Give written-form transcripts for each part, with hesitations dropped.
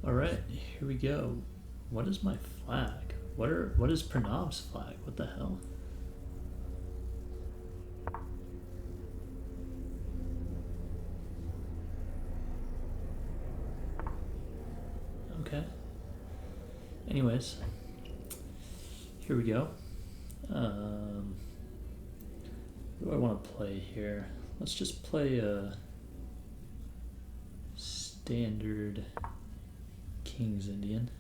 All right, here we go. What is my flag? What is Pranav's flag? What the hell? Okay. Anyways, here we go. What do I want to play here? Let's just play a standard King's Indian.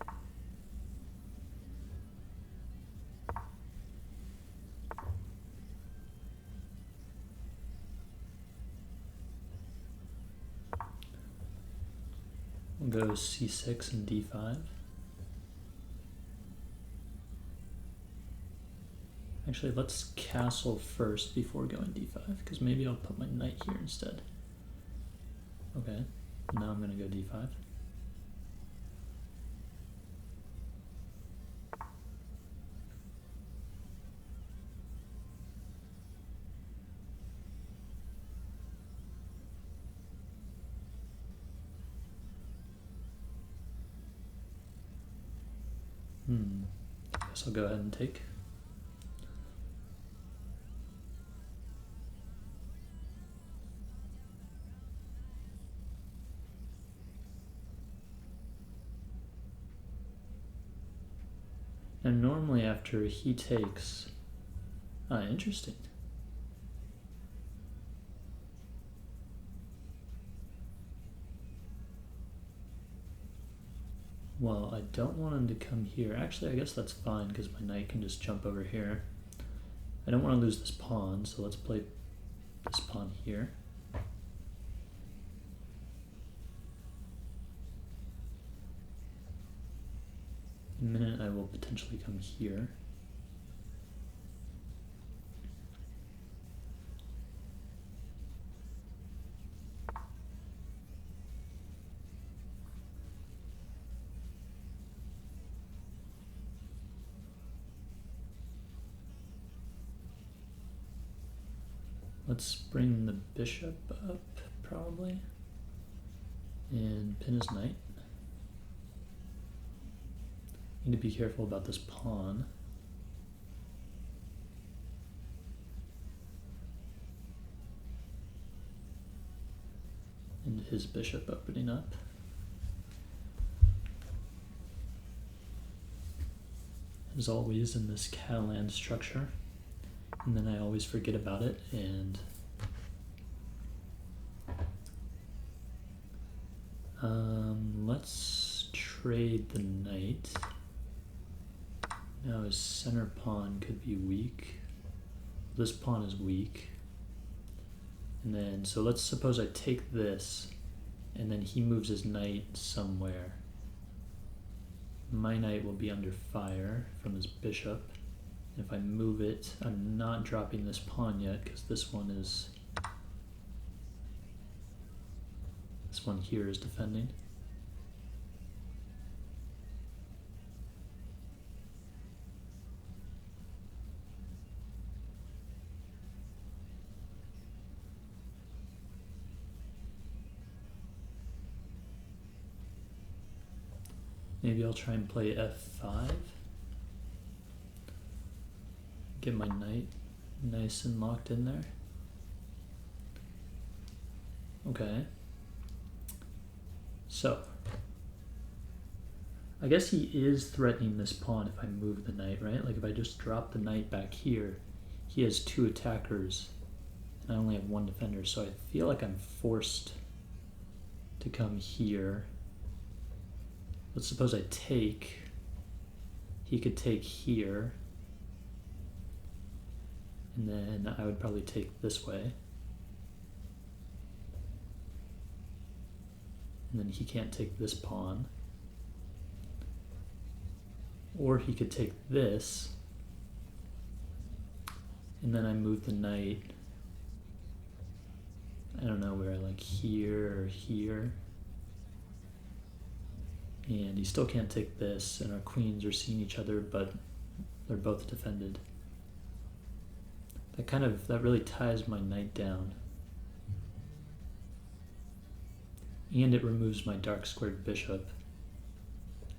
We'll go c6 and d5. Actually, let's castle first before going d5, because maybe I'll put my knight here instead. Okay, now I'm going to go d5. Guess I'll go ahead and take. Now normally after he takes, interesting. Well, I don't want him to come here. Actually, I guess that's fine because my knight can just jump over here. I don't want to lose this pawn, so let's play this pawn here. In a minute, I will potentially come here. Let's bring the bishop up, probably, and pin his knight. Need to be careful about this pawn. And his bishop opening up. As always in this Catalan structure. And then I always forget about it, and let's trade the knight. Now his center pawn could be weak. This pawn is weak. And then, so let's suppose I take this, and then he moves his knight somewhere. My knight will be under fire from his bishop. If I move it, I'm not dropping this pawn yet because this one here is defending. Maybe I'll try and play f5. Get my knight nice and locked in there. Okay. So, I guess he is threatening this pawn if I move the knight, right? Like if I just drop the knight back here, he has two attackers, and I only have one defender, so I feel like I'm forced to come here. Let's suppose I take, he could take here, and then I would probably take this way. And then he can't take this pawn. Or he could take this, and then I move the knight, I don't know where, like here or here. And he still can't take this, and our queens are seeing each other, but they're both defended. That really ties my knight down. And it removes my dark squared bishop.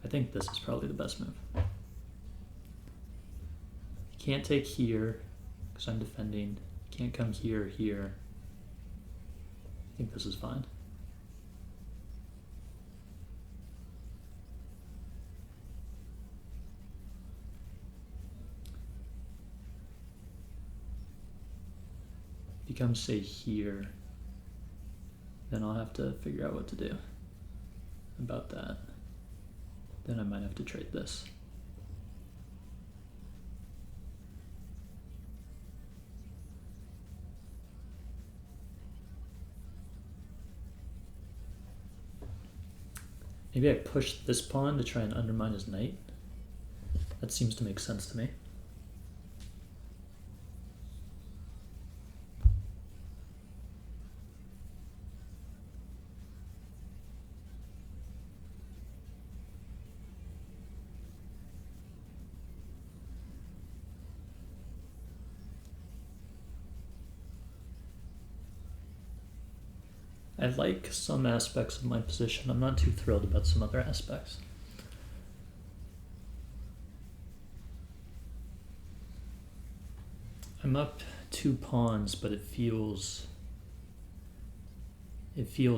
I think this is probably the best move. He can't take here because I'm defending. He can't come here or here. I think this is fine. If he comes, say, here, then I'll have to figure out what to do about that. Then I might have to trade this. Maybe I push this pawn to try and undermine his knight. That seems to make sense to me. I like some aspects of my position. I'm not too thrilled about some other aspects. I'm up 2 pawns, but it feels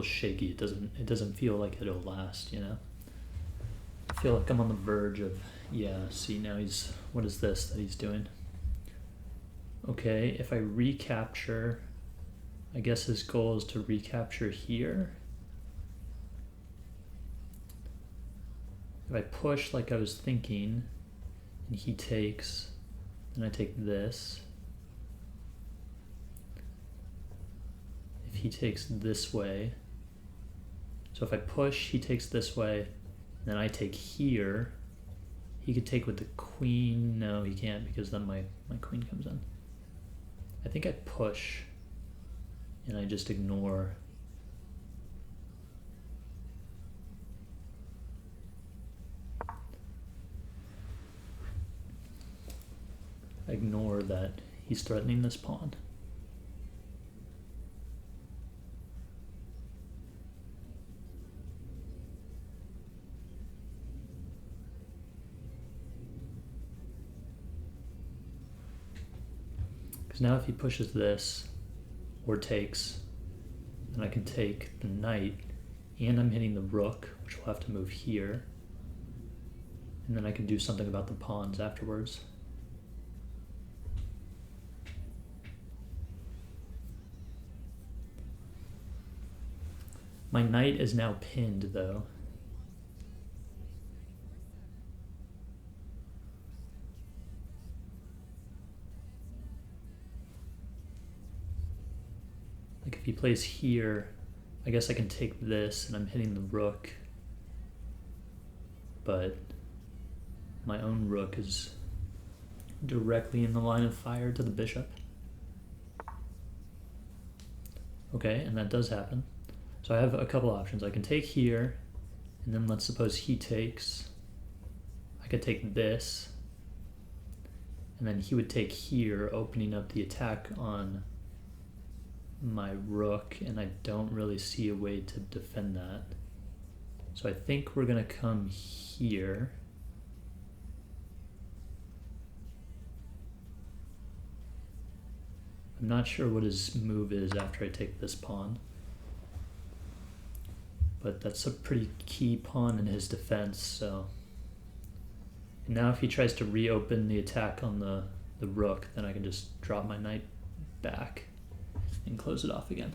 shaky. It doesn't feel like it'll last, you know? I feel like I'm on the verge of, yeah, see now what is this that he's doing? Okay, if I recapture, I guess his goal is to recapture here. If I push like I was thinking, and he takes, then I take this. If he takes this way, so if I push, he takes this way, then I take here. He could take with the queen. No, he can't because then my queen comes in. I think I push. And I just ignore. I ignore that he's threatening this pawn. Because now if he pushes this, or takes, and I can take the knight, and I'm hitting the rook, which will have to move here, and then I can do something about the pawns afterwards. My knight is now pinned, though. Like if he plays here, I guess I can take this and I'm hitting the rook, but my own rook is directly in the line of fire to the bishop. Okay, and that does happen. So I have a couple options. I can take here, and then let's suppose he takes. I could take this, and then he would take here, opening up the attack on my rook, and I don't really see a way to defend that. So I think we're gonna come here. I'm not sure what his move is after I take this pawn, but that's a pretty key pawn in his defense. So and now if he tries to reopen the attack on the rook, then I can just drop my knight back and close it off again.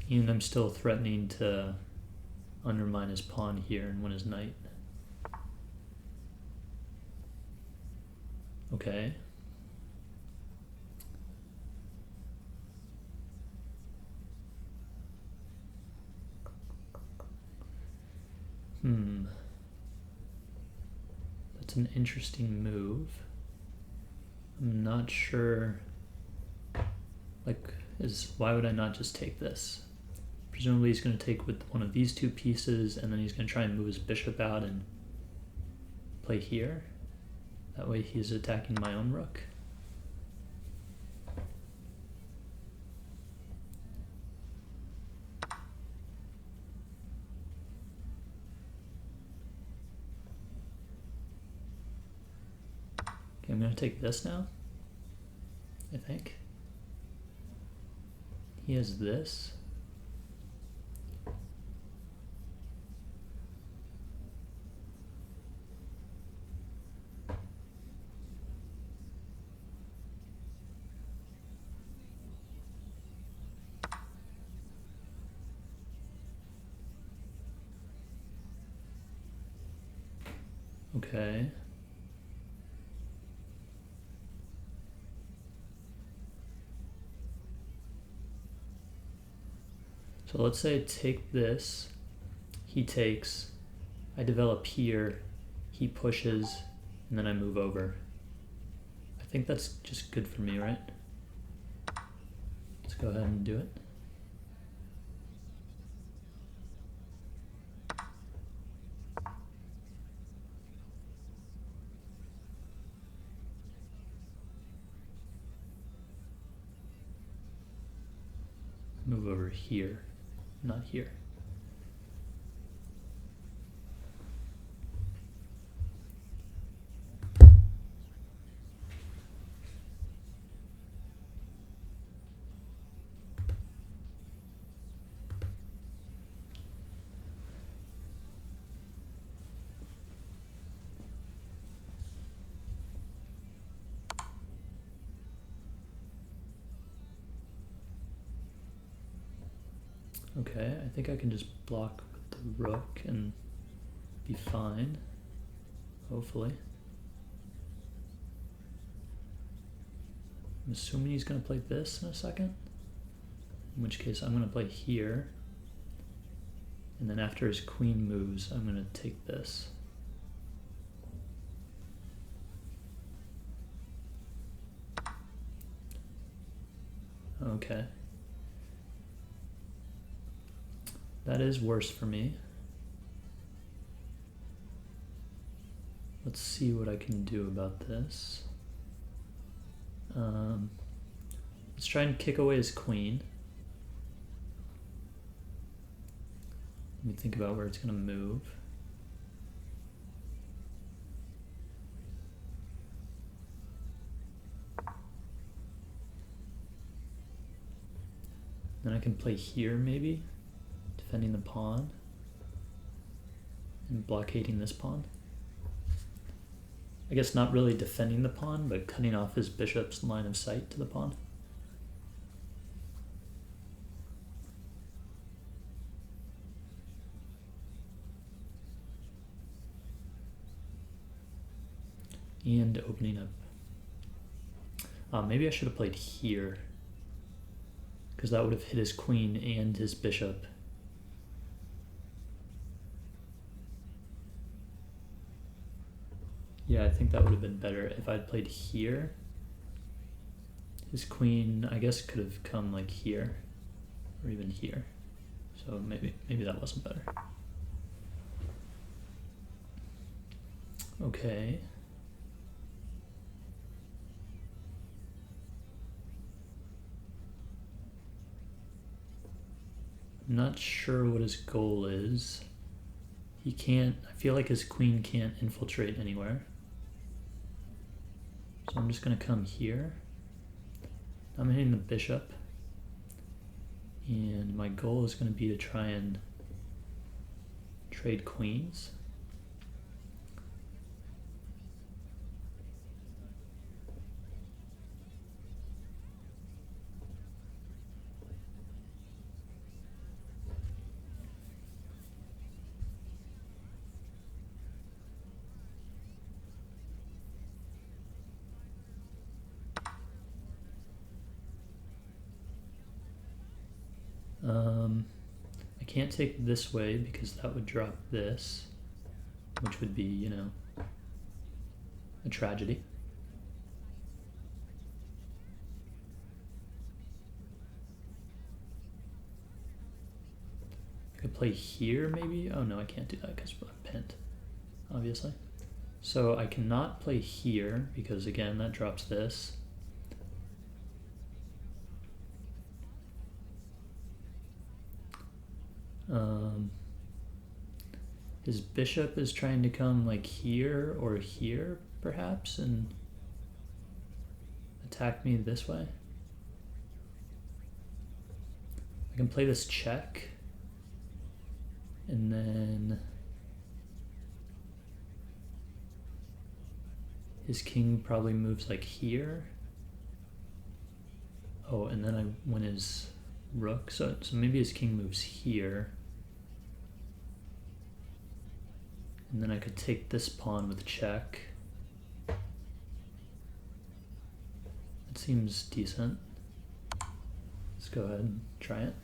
And I'm still threatening to undermine his pawn here and win his knight. Okay. That's an interesting move. I'm not sure, like, why would I not just take this? Presumably he's going to take with one of these 2 pieces, and then he's going to try and move his bishop out and play here. That way he's attacking my own rook. Okay, I'm gonna take this now, I think. He has this. Okay. So let's say I take this, he takes, I develop here, he pushes, and then I move over. I think that's just good for me, right? Let's go ahead and do it. Move over here, not here. Okay, I think I can just block with the rook and be fine, hopefully. I'm assuming he's going to play this in a second, in which case I'm going to play here, and then after his queen moves, I'm going to take this. Okay. That is worse for me. Let's see what I can do about this. Let's try and kick away his queen. Let me think about where it's going to move. Then I can play here maybe, defending the pawn and blockading this pawn. I guess not really defending the pawn, but cutting off his bishop's line of sight to the pawn. And opening up. Maybe I should have played here, because that would have hit his queen and his bishop. Yeah, I think that would have been better. If I'd played here, his queen, I guess, could have come like here, or even here. So maybe that wasn't better. Okay. I'm not sure what his goal is. He can't, I feel like his queen can't infiltrate anywhere. So I'm just going to come here. I'm hitting the bishop. And my goal is going to be to try and trade queens. I can't take this way because that would drop this, which would be, you know, a tragedy. I could play here maybe. Oh no, I can't do that because I'm pinned, obviously. So I cannot play here because again that drops this. His bishop is trying to come like here or here perhaps, and attack me this way. I can play this check, and then his king probably moves like here. Oh, and then I win his rook, so maybe his king moves here. And then I could take this pawn with check. It seems decent. Let's go ahead and try it.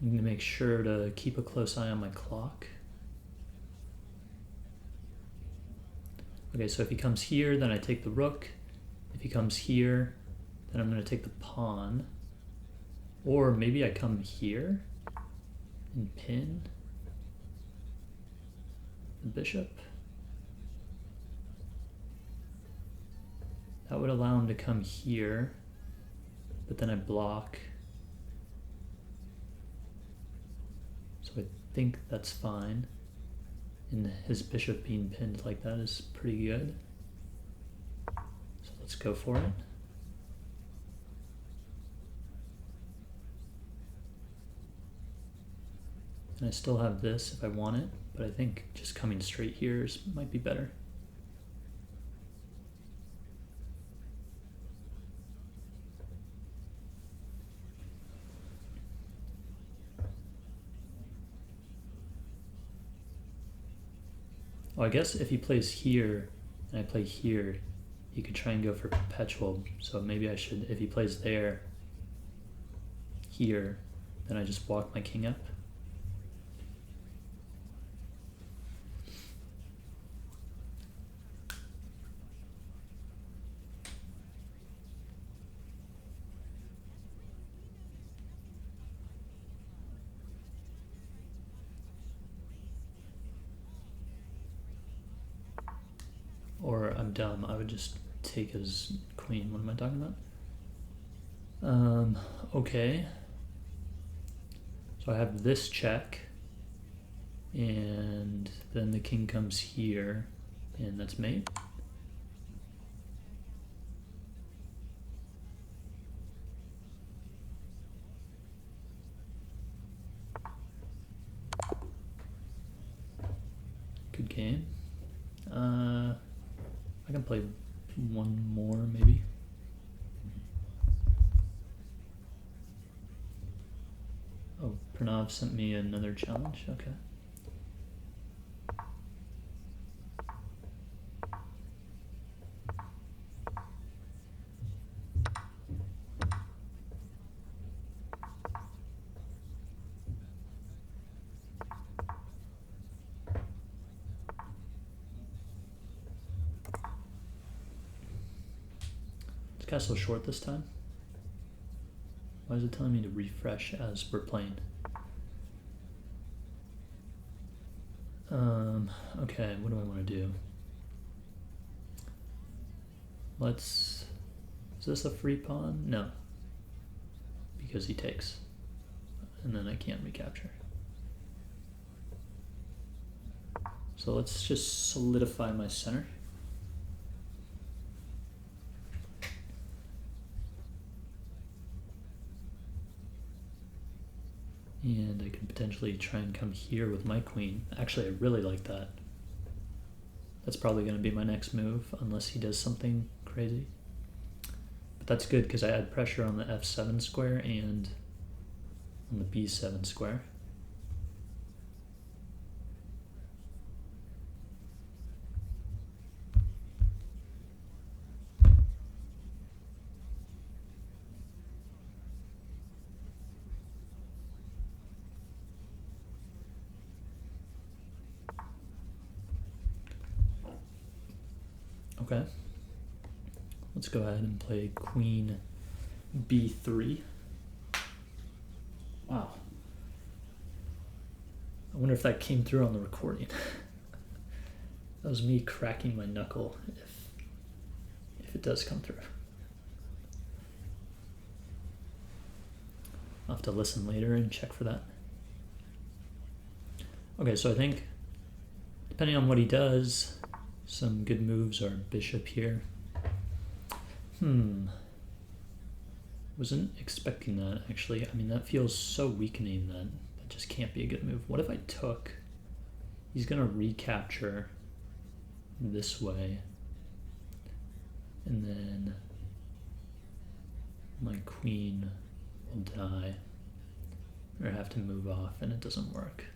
I'm going to make sure to keep a close eye on my clock. Okay, so if he comes here, then I take the rook. If he comes here, then I'm going to take the pawn. Or maybe I come here and pin the bishop. That would allow him to come here, but then I block. So I think that's fine. And his bishop being pinned like that is pretty good. So let's go for it. And I still have this if I want it, but I think just coming straight here might be better. Oh, I guess if he plays here and I play here, he could try and go for perpetual. So maybe I should, if he plays there, here, then I just walk my king up. Or I'm dumb, I would just take his queen. What am I talking about? Okay. So I have this check, and then the king comes here, and that's mate. Good game. I can play one more maybe. Oh, Pranav sent me another challenge, okay. Castle short this time. Why is it telling me to refresh as we're playing? Okay, what do I want to do? Is this a free pawn? No. Because he takes. And then I can't recapture. So let's just solidify my center. And I could potentially try and come here with my queen. Actually, I really like that. That's probably going to be my next move, unless he does something crazy. But that's good, because I add pressure on the f7 square and on the b7 square. Okay, let's go ahead and play queen b3. Wow. I wonder if that came through on the recording. That was me cracking my knuckle if it does come through. I'll have to listen later and check for that. Okay, so I think Depending on what he does, some good moves are bishop here. Wasn't expecting that, actually. I mean, that feels so weakening that that just can't be a good move. What if I took? He's gonna recapture this way, and then my queen will die, or have to move off, and it doesn't work.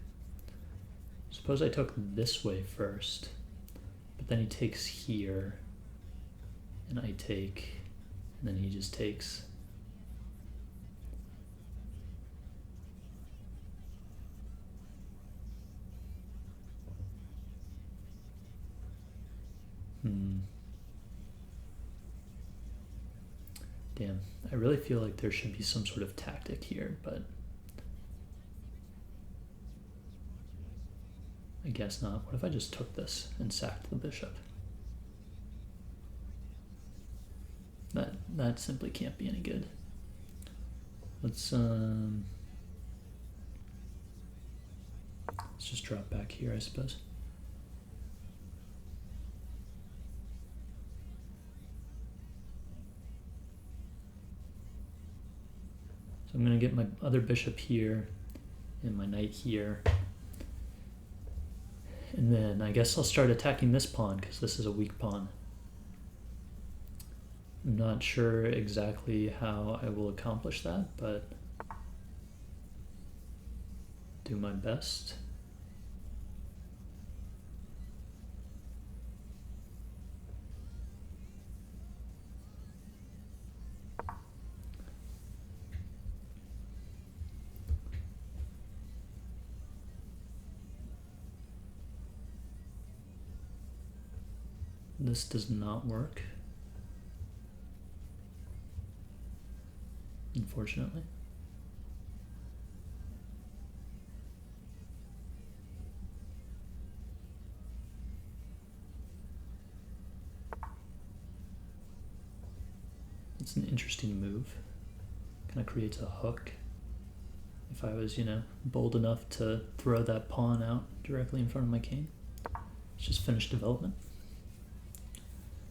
Suppose I took this way first, but then he takes here, and I take, and then he just takes. Damn, I really feel like there should be some sort of tactic here, but I guess not. What if I just took this and sacked the bishop? That simply can't be any good. Let's just drop back here, I suppose. So I'm going to get my other bishop here and my knight here. And then I guess I'll start attacking this pawn because this is a weak pawn. I'm not sure exactly how I will accomplish that, but do my best. This does not work, unfortunately. It's an interesting move. Kind of creates a hook. If I was, bold enough to throw that pawn out directly in front of my king. It's just finished development.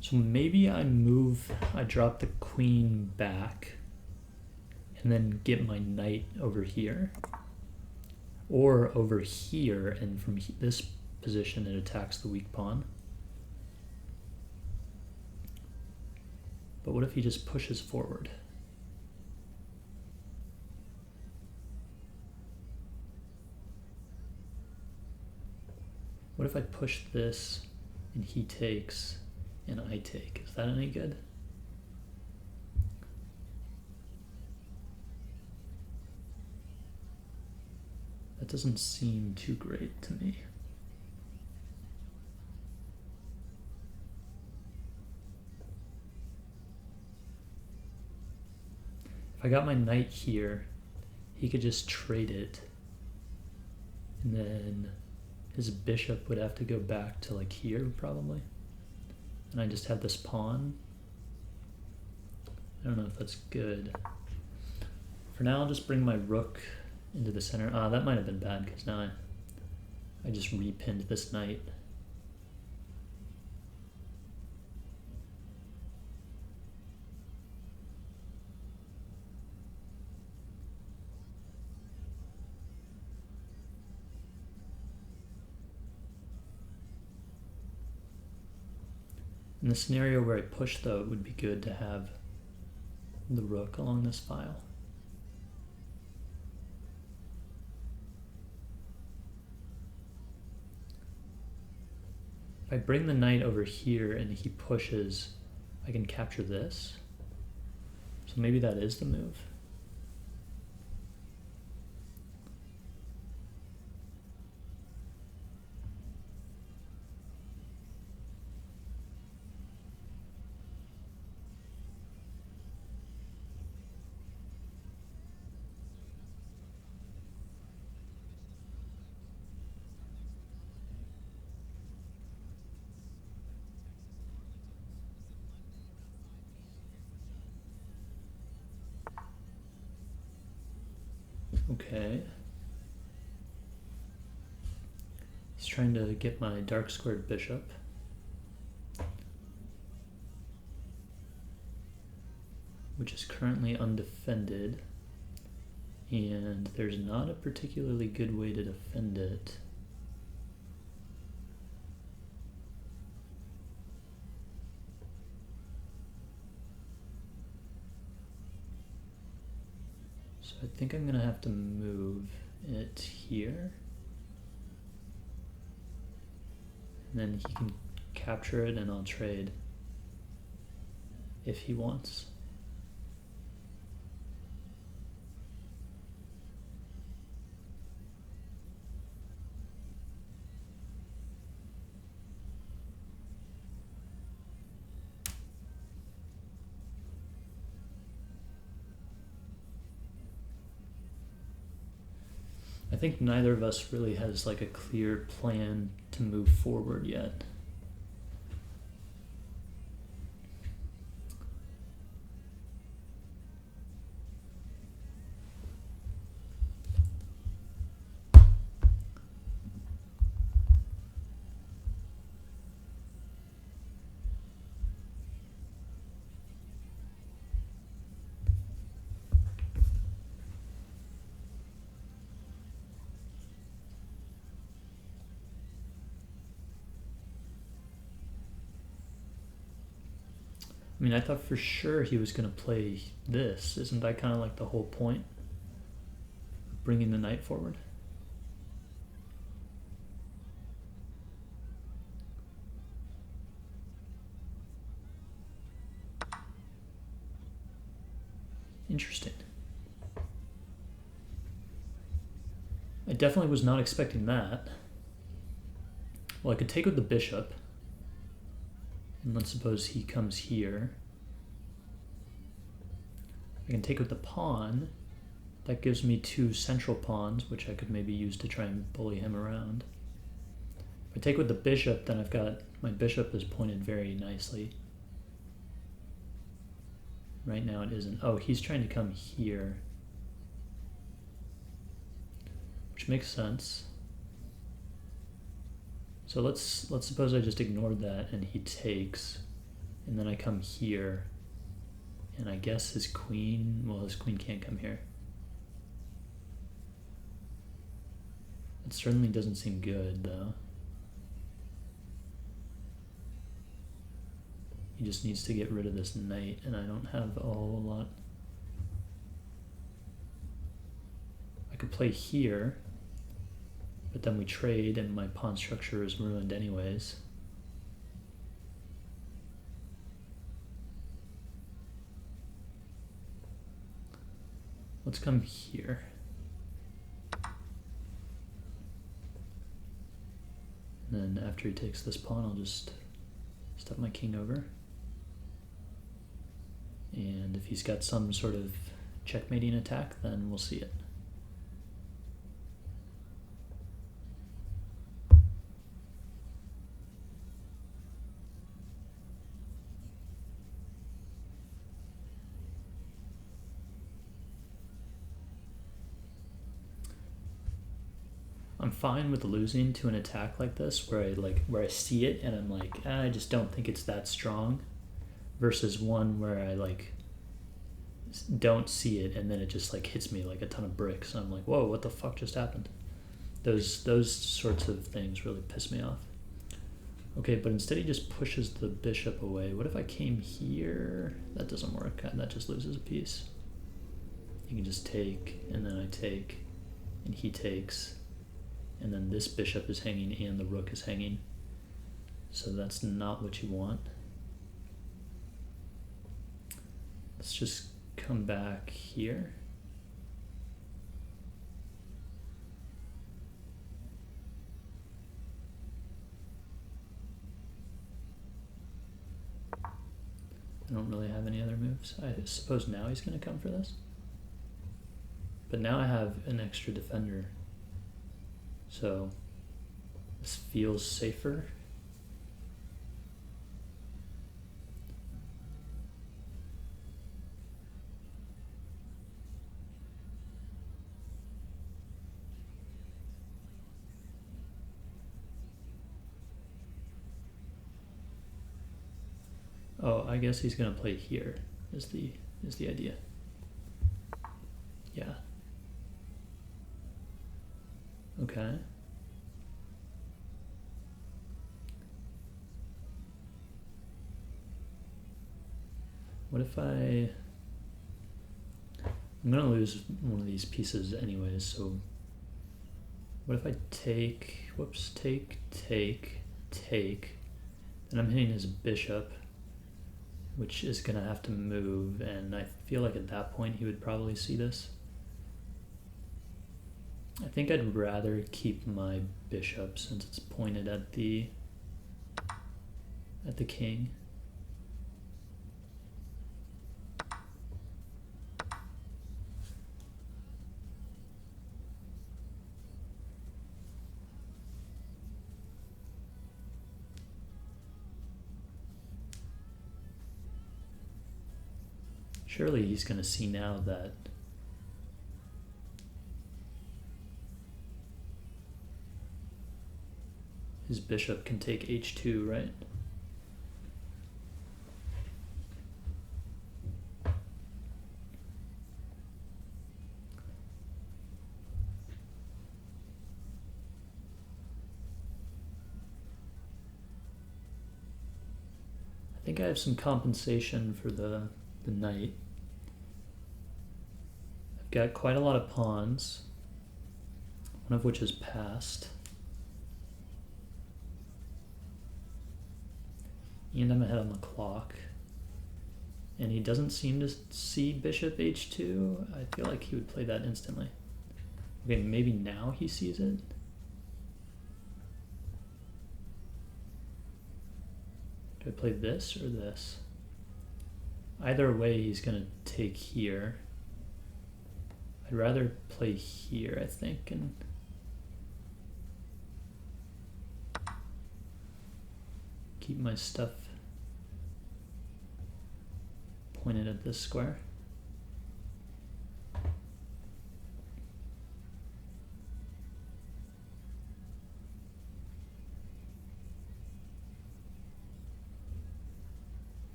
So maybe I drop the queen back and then get my knight over here. Or over here, and from this position it attacks the weak pawn. But what if he just pushes forward? What if I push this and he takes and I take? Is that any good? That doesn't seem too great to me. If I got my knight here, he could just trade it, and then his bishop would have to go back to like here probably, and I just have this pawn. I don't know if that's good. For now, I'll just bring my rook into the center. That might have been bad because now I just repinned this knight. In the scenario where I push, though, it would be good to have the rook along this file. If I bring the knight over here and he pushes, I can capture this. So maybe that is the move. Okay. He's trying to get my dark squared bishop. Which is currently undefended. And there's not a particularly good way to defend it. So I think I'm gonna have to move it here. And then he can capture it and I'll trade if he wants. I think neither of us really has like a clear plan to move forward yet. I mean, I thought for sure he was going to play this. Isn't that kind of like the whole point? Bringing the knight forward? Interesting. I definitely was not expecting that. Well, I could take with the bishop. And let's suppose he comes here. I can take with the pawn. That gives me two central pawns, which I could maybe use to try and bully him around. If I take with the bishop, then I've got, my bishop is pointed very nicely. Right now it isn't. Oh, he's trying to come here. Which makes sense. So let's suppose I just ignored that and he takes, and then I come here, and I guess his queen, well, his queen can't come here. It certainly doesn't seem good, though. He just needs to get rid of this knight, and I don't have a whole lot. I could play here. But then we trade and my pawn structure is ruined anyways. Let's come here. And then after he takes this pawn, I'll just step my king over. And if he's got some sort of checkmating attack, then we'll see it. I'm fine with losing to an attack like this where I see it and I'm like, I just don't think it's that strong, versus one where I like don't see it and then it just like hits me like a ton of bricks and I'm like, whoa, what the fuck just happened? Those sorts of things really piss me off. Okay, but instead he just pushes the bishop away. What if I came here? That doesn't work. That just loses a piece. You can just take, and then I take, and he takes. And then this bishop is hanging and the rook is hanging. So that's not what you want. Let's just come back here. I don't really have any other moves. I suppose now he's going to come for this. But now I have an extra defender. So this feels safer. Oh, I guess he's gonna play here. Is the idea? Yeah. Okay. What if I'm gonna lose one of these pieces anyways, so what if I take, whoops, take, then I'm hitting his bishop, which is gonna have to move, and I feel like at that point he would probably see this. I think I'd rather keep my bishop since it's pointed at the king. Surely he's going to see now that his bishop can take h2, right? I think I have some compensation for the knight. I've got quite a lot of pawns, one of which is passed. And I'm ahead on the clock. And he doesn't seem to see bishop h2. I feel like he would play that instantly. Okay, maybe now he sees it. Do I play this or this? Either way, he's gonna take here. I'd rather play here, I think, and keep my stuff pointed at this square.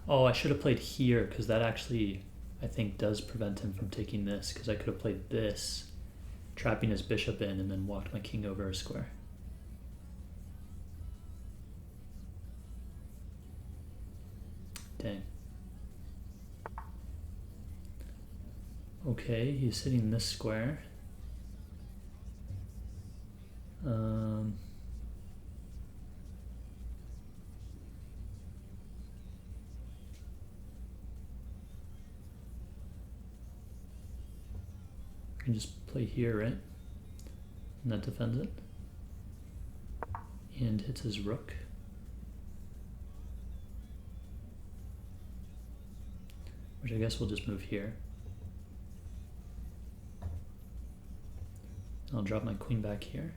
Oh, I should have played here because that actually, I think, does prevent him from taking this, because I could have played this, trapping his bishop in, and then walked my king over a square. Dang. Okay, he's hitting this square. I can just play here, right? And that defends it. And hits his rook. Which I guess we'll just move here. I'll drop my queen back here.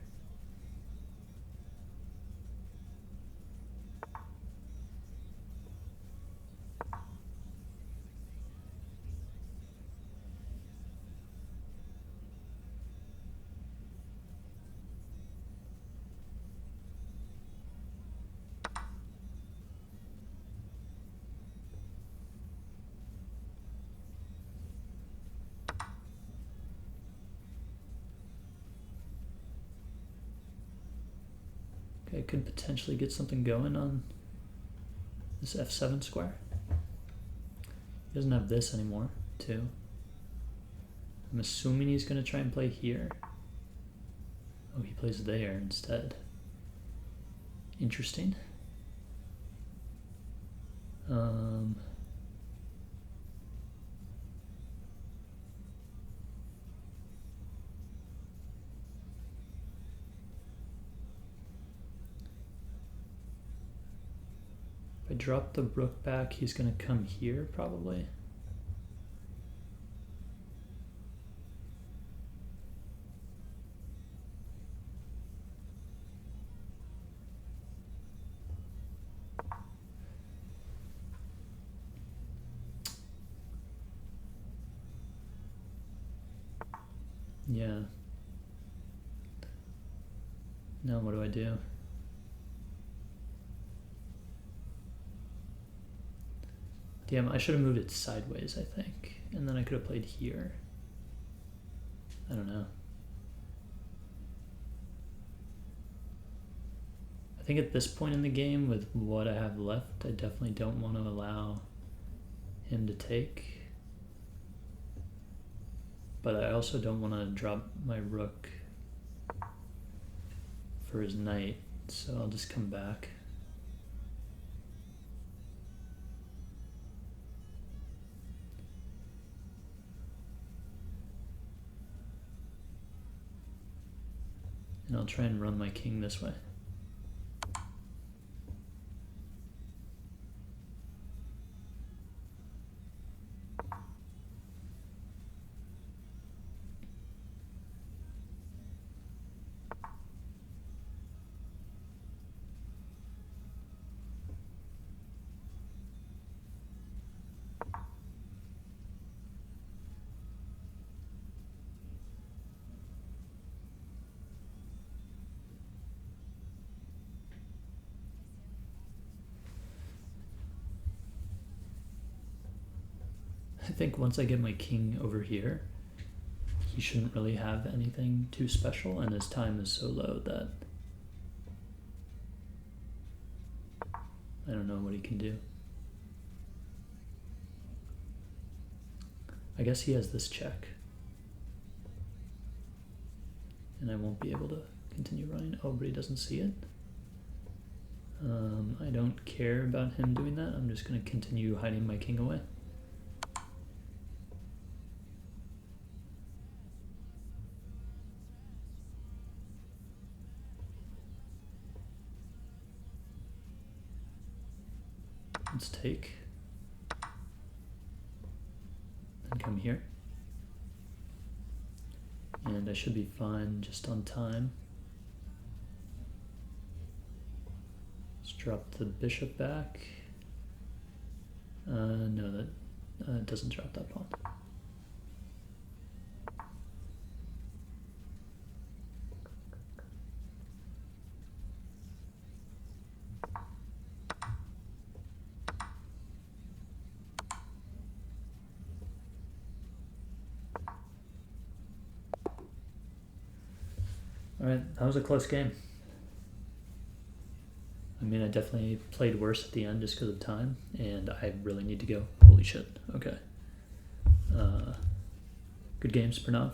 Okay, I could potentially get something going on this f7 square. He doesn't have this anymore, too. I'm assuming he's going to try and play here. Oh, he plays there instead. Interesting. If I drop the rook back, he's going to come here, probably. Yeah. Now what do I do? Damn, I should have moved it sideways, I think. And then I could have played here. I don't know. I think at this point in the game, with what I have left, I definitely don't want to allow him to take. But I also don't want to drop my rook for his knight, so I'll just come back. And I'll try and run my king this way. I think once I get my king over here, he shouldn't really have anything too special, and his time is so low that I don't know what he can do. I guess he has this check. And I won't be able to continue running. Oh, but he doesn't see it. I don't care about him doing that. I'm just going to continue hiding my king away. Let's take. And come here. And I should be fine just on time. Let's drop the bishop back. No, that doesn't drop that pawn. Alright, that was a close game. I mean, I definitely played worse at the end just because of time, and I really need to go. Holy shit. Okay. Good games, Pranav.